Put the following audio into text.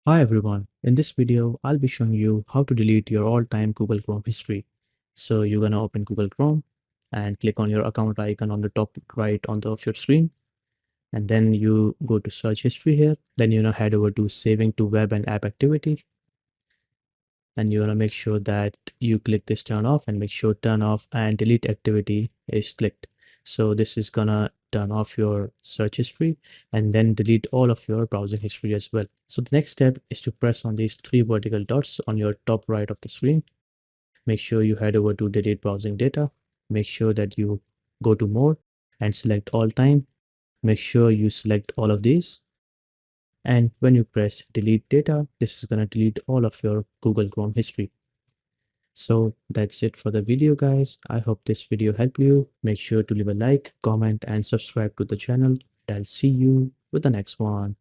Hi everyone, in this video I'll be showing you how to delete your all-time Google Chrome history. So you're gonna open Google Chrome and click on your account icon on the top right of your screen, and then you go to search history here. Then head over to saving to web and app activity, and you wanna make sure that you click this turn off and make sure turn off and delete activity is clicked. So this is gonna turn off your search history and then delete all of your browsing history as well. So the next step is to press on these three vertical dots on your top right of the screen. Make sure you head over to delete browsing data. Make sure that you go to more and select all time. Make sure you select all of these. And when you press delete data, this is going to delete all of your Google Chrome history. So that's it for the video, guys. I hope this video helped you. Make sure to leave a like, comment, and subscribe to the channel. I'll see you with the next one.